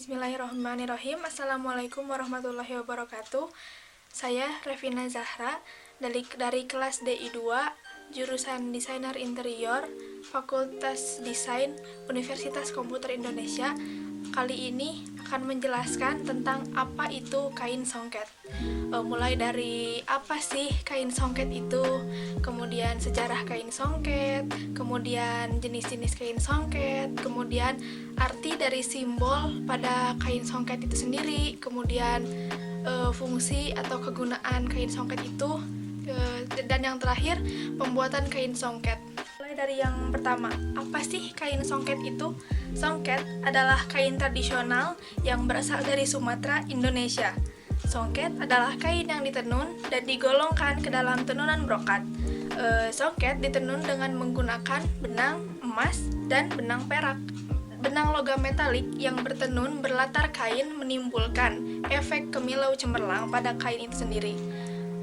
Bismillahirrahmanirrahim. Assalamualaikum warahmatullahi wabarakatuh. Saya Revina Zahra dari kelas DI2, jurusan Desainer Interior, Fakultas Desain, Universitas Komputer Indonesia. Kali ini akan menjelaskan tentang apa itu kain songket. Mulai dari apa sih kain songket itu, kemudian sejarah kain songket, kemudian jenis-jenis kain songket, kemudian arti dari simbol pada kain songket itu sendiri, kemudian fungsi atau kegunaan kain songket itu, dan yang terakhir pembuatan kain songket. Mulai dari yang pertama, apa sih kain songket itu? Songket adalah kain tradisional yang berasal dari Sumatera, Indonesia. Songket adalah kain yang ditenun dan digolongkan ke dalam tenunan brokat. Songket ditenun dengan menggunakan benang emas dan benang perak. Benang logam metalik yang bertenun berlatar kain menimbulkan efek kemilau cemerlang pada kain itu sendiri.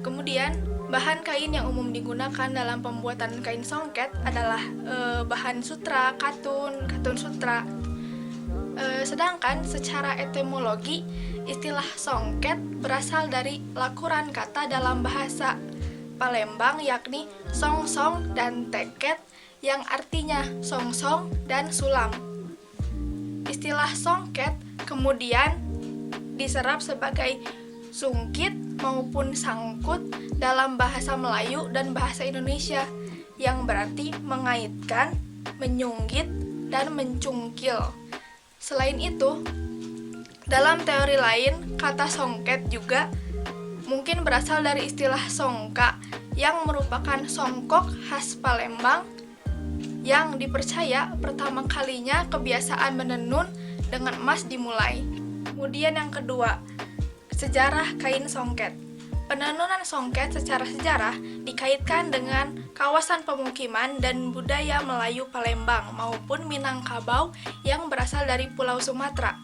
Kemudian, bahan kain yang umum digunakan dalam pembuatan kain songket adalah bahan sutra, katun sutra. Sedangkan secara etimologi, istilah songket berasal dari lakuran kata dalam bahasa Palembang, yakni song-song dan teket, yang artinya song-song dan sulam. Istilah songket kemudian diserap sebagai sungkit maupun sangkut dalam bahasa Melayu dan bahasa Indonesia, yang berarti mengaitkan, menyunggit, dan mencungkil. Selain itu, dalam teori lain, kata songket juga mungkin berasal dari istilah songka, yang merupakan songkok khas Palembang, yang dipercaya pertama kalinya kebiasaan menenun dengan emas dimulai. Kemudian yang kedua, sejarah kain songket. Penenunan songket secara sejarah dikaitkan dengan kawasan pemukiman dan budaya Melayu Palembang maupun Minangkabau yang berasal dari Pulau Sumatera.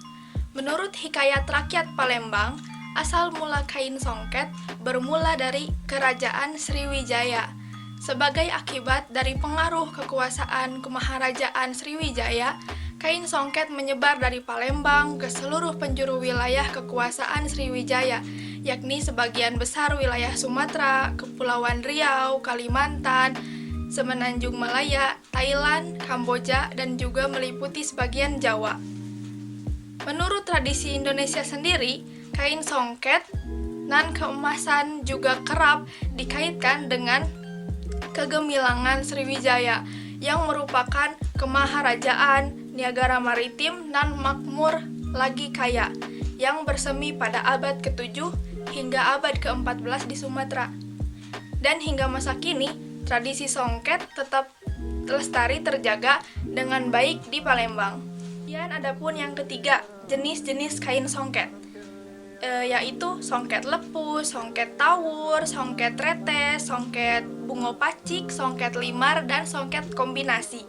Menurut hikayat rakyat Palembang, asal mula kain songket bermula dari Kerajaan Sriwijaya. Sebagai akibat dari pengaruh kekuasaan Kemaharajaan Sriwijaya, kain songket menyebar dari Palembang ke seluruh penjuru wilayah kekuasaan Sriwijaya, yakni sebagian besar wilayah Sumatera, Kepulauan Riau, Kalimantan, Semenanjung Malaya, Thailand, Kamboja, dan juga meliputi sebagian Jawa. Menurut tradisi Indonesia sendiri, kain songket dan keemasan juga kerap dikaitkan dengan kegemilangan Sriwijaya, yang merupakan kemaharajaan Niagara Maritim dan makmur lagi kaya, yang bersemi pada abad ke-7 hingga abad ke-14 di Sumatera. Dan hingga masa kini, tradisi songket tetap lestari terjaga dengan baik di Palembang. Kemudian adapun yang ketiga, jenis-jenis kain songket, yaitu songket lepus, songket tawur, songket tretes, songket bungo pacik, songket limar, dan songket kombinasi.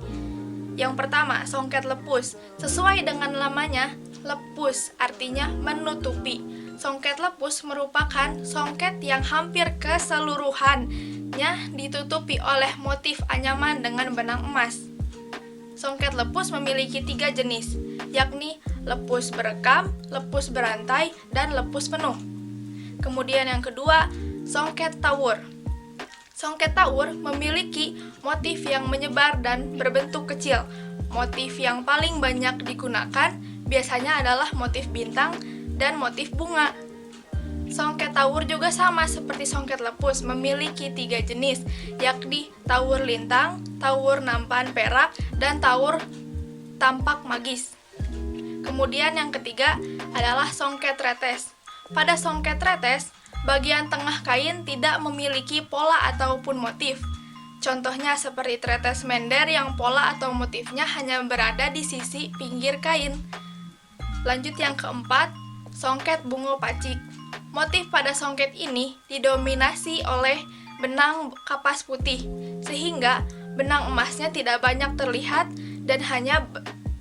Yang pertama, songket lepus. Sesuai dengan namanya, lepus artinya menutupi. Songket lepus merupakan songket yang hampir keseluruhannya ditutupi oleh motif anyaman dengan benang emas. Songket lepus memiliki 3 jenis, yakni lepus berekam, lepus berantai, dan lepus penuh. Kemudian yang kedua, songket tawur. Songket tawur memiliki motif yang menyebar dan berbentuk kecil. Motif yang paling banyak digunakan biasanya adalah motif bintang dan motif bunga. Songket tawur juga sama seperti songket lepus, memiliki 3 jenis, yakni tawur lintang, tawur nampan perak, dan tawur tampak magis. Kemudian yang ketiga adalah songket tretes. Pada songket tretes, bagian tengah kain tidak memiliki pola ataupun motif. Contohnya seperti tretes mender yang pola atau motifnya hanya berada di sisi pinggir kain. Lanjut yang keempat, songket bungo pacik. Motif pada songket ini didominasi oleh benang kapas putih, sehingga benang emasnya tidak banyak terlihat dan hanya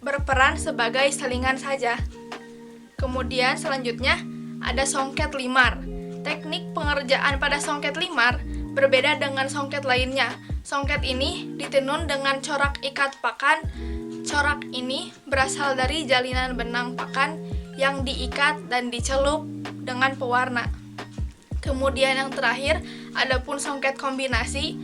berperan sebagai selingan saja. Kemudian selanjutnya ada songket limar. Teknik pengerjaan pada songket limar berbeda dengan songket lainnya. Songket ini ditenun dengan corak ikat pakan. Corak ini berasal dari jalinan benang pakan yang diikat dan dicelup dengan pewarna. Kemudian yang terakhir, adapun songket kombinasi.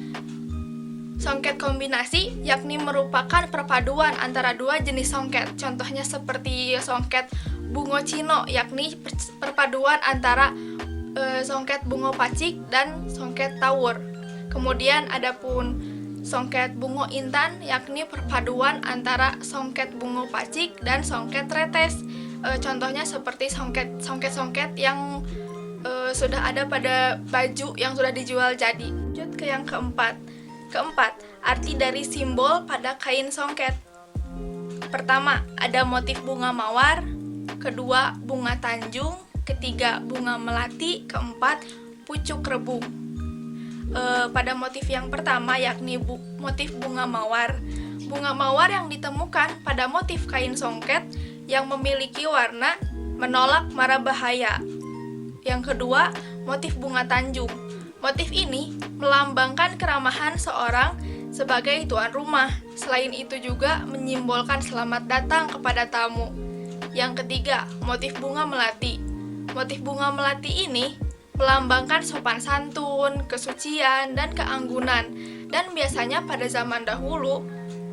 Songket kombinasi yakni merupakan perpaduan antara dua jenis songket. Contohnya seperti songket bungo cino, yakni perpaduan antara songket bungo pacik dan songket tawur. Kemudian adapun songket bungo intan yakni perpaduan antara songket bungo pacik dan songket tretes. Contohnya seperti songket yang sudah ada pada baju yang sudah dijual jadi. Lanjut ke yang keempat. Arti dari simbol pada kain songket. Pertama, ada motif bunga mawar. Kedua, bunga tanjung. Ketiga, bunga melati. Keempat, pucuk rebung. Pada motif yang pertama yakni motif bunga mawar. Bunga mawar yang ditemukan pada motif kain songket yang memiliki warna menolak mara bahaya. Yang kedua, motif bunga tanjung. Motif ini melambangkan keramahan seorang sebagai tuan rumah. Selain itu juga menyimbolkan selamat datang kepada tamu. Yang ketiga, motif bunga melati. Motif bunga melati ini melambangkan sopan santun, kesucian, dan keanggunan. Dan biasanya pada zaman dahulu,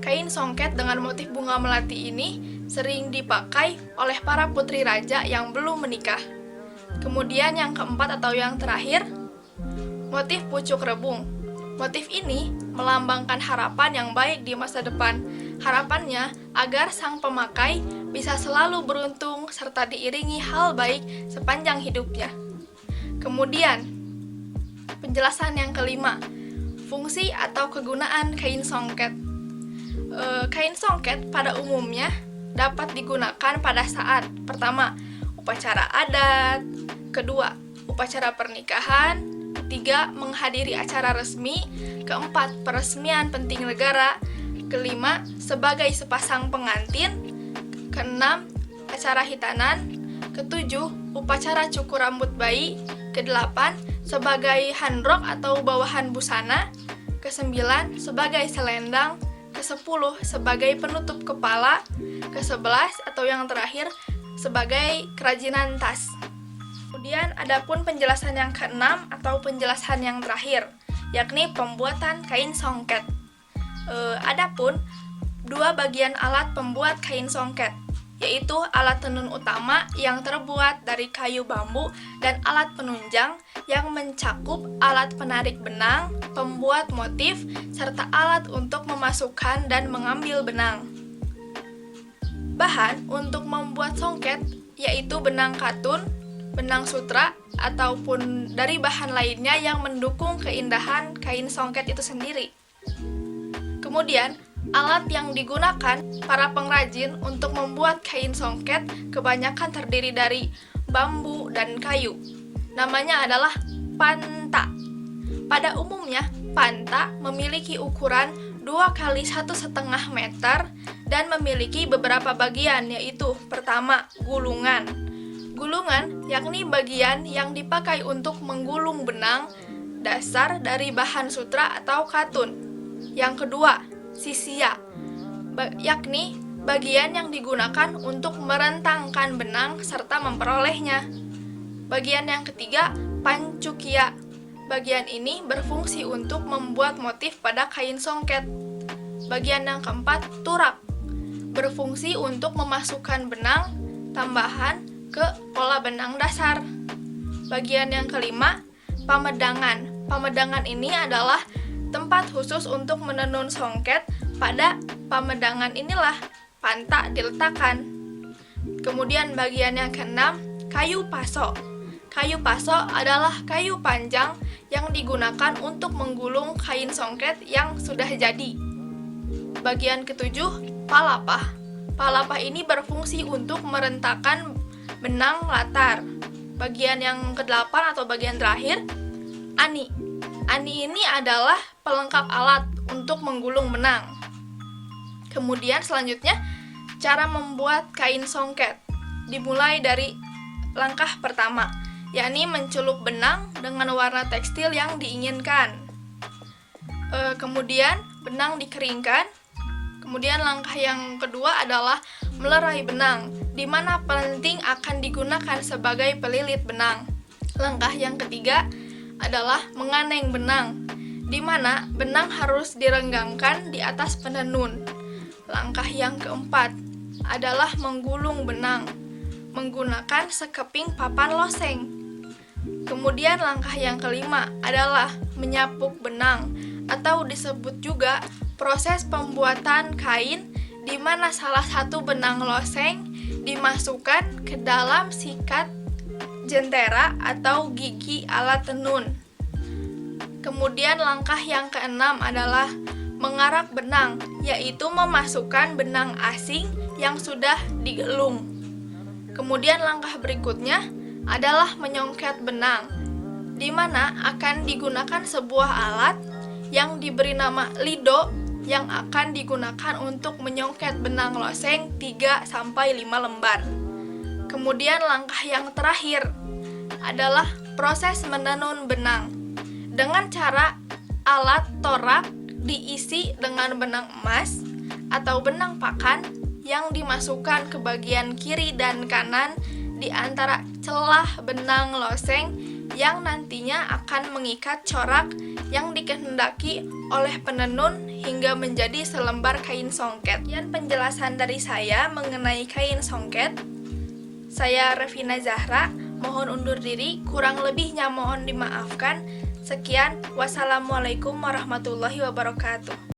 kain songket dengan motif bunga melati ini sering dipakai oleh para putri raja yang belum menikah. Kemudian yang keempat atau yang terakhir, motif pucuk rebung. Motif ini melambangkan harapan yang baik di masa depan. Harapannya agar sang pemakai bisa selalu beruntung serta diiringi hal baik sepanjang hidupnya. Kemudian, penjelasan yang kelima, fungsi atau kegunaan kain songket. Kain songket pada umumnya dapat digunakan pada saat pertama, upacara adat, kedua, upacara pernikahan, ketiga, menghadiri acara resmi, keempat, peresmian penting negara, kelima, sebagai sepasang pengantin, keenam, acara hitanan, ketujuh, upacara cukur rambut bayi, kedelapan, sebagai handrok atau bawahan busana, kesembilan, sebagai selendang, kesepuluh, sebagai penutup kepala, kesebelas, atau yang terakhir, sebagai kerajinan tas. Kemudian adapun penjelasan yang keenam atau penjelasan yang terakhir, yakni pembuatan kain songket. Adapun dua bagian alat pembuat kain songket, yaitu alat tenun utama yang terbuat dari kayu bambu dan alat penunjang yang mencakup alat penarik benang, pembuat motif, serta alat untuk memasukkan dan mengambil benang. Bahan untuk membuat songket yaitu benang katun, benang sutra, ataupun dari bahan lainnya yang mendukung keindahan kain songket itu sendiri. Kemudian, alat yang digunakan para pengrajin untuk membuat kain songket kebanyakan terdiri dari bambu dan kayu. Namanya adalah panta. Pada umumnya, panta memiliki ukuran 2 x 1,5 meter dan memiliki beberapa bagian, yaitu pertama, gulungan. Gulungan yakni bagian yang dipakai untuk menggulung benang dasar dari bahan sutra atau katun. Yang kedua, sisia, yakni bagian yang digunakan untuk merentangkan benang serta memperolehnya. Bagian yang ketiga, pancukia. Bagian ini berfungsi untuk membuat motif pada kain songket. Bagian yang keempat, turak, berfungsi untuk memasukkan benang tambahan ke pola benang dasar. Bagian yang kelima, pamedangan. Pamedangan ini adalah tempat khusus untuk menenun songket. Pada pamedangan inilah panta diletakkan. Kemudian bagian yang keenam, kayu paso. Kayu paso adalah kayu panjang yang digunakan untuk menggulung kain songket yang sudah jadi. Bagian ketujuh, palapah. Palapah ini berfungsi untuk merentakan benang latar. Bagian yang kedelapan atau bagian terakhir, ani. Ani ini adalah pelengkap alat untuk menggulung benang. Kemudian selanjutnya, cara membuat kain songket. Dimulai dari langkah pertama, yakni mencelup benang dengan warna tekstil yang diinginkan. Kemudian benang dikeringkan. Kemudian langkah yang kedua adalah melerai benang di mana pelenting akan digunakan sebagai pelilit benang. Langkah yang ketiga adalah menganeng benang, di mana benang harus direnggangkan di atas penenun. Langkah yang keempat adalah menggulung benang menggunakan sekeping papan loseng. Kemudian langkah yang kelima adalah menyapuk benang atau disebut juga proses pembuatan kain, di mana salah satu benang loseng dimasukkan ke dalam sikat jentera atau gigi alat tenun. Kemudian langkah yang keenam adalah mengarak benang, yaitu memasukkan benang asing yang sudah digelung. Kemudian langkah berikutnya adalah menyongket benang, di mana akan digunakan sebuah alat yang diberi nama lido yang akan digunakan untuk menyongket benang loseng 3-5 lembar. Kemudian langkah yang terakhir adalah proses menenun benang dengan cara alat torak diisi dengan benang emas atau benang pakan yang dimasukkan ke bagian kiri dan kanan di antara celah benang loseng yang nantinya akan mengikat corak yang dikehendaki oleh penenun hingga menjadi selembar kain songket. Sekian penjelasan dari saya mengenai kain songket. Saya Revina Zahra, mohon undur diri, kurang lebihnya mohon dimaafkan. Sekian, wassalamualaikum warahmatullahi wabarakatuh.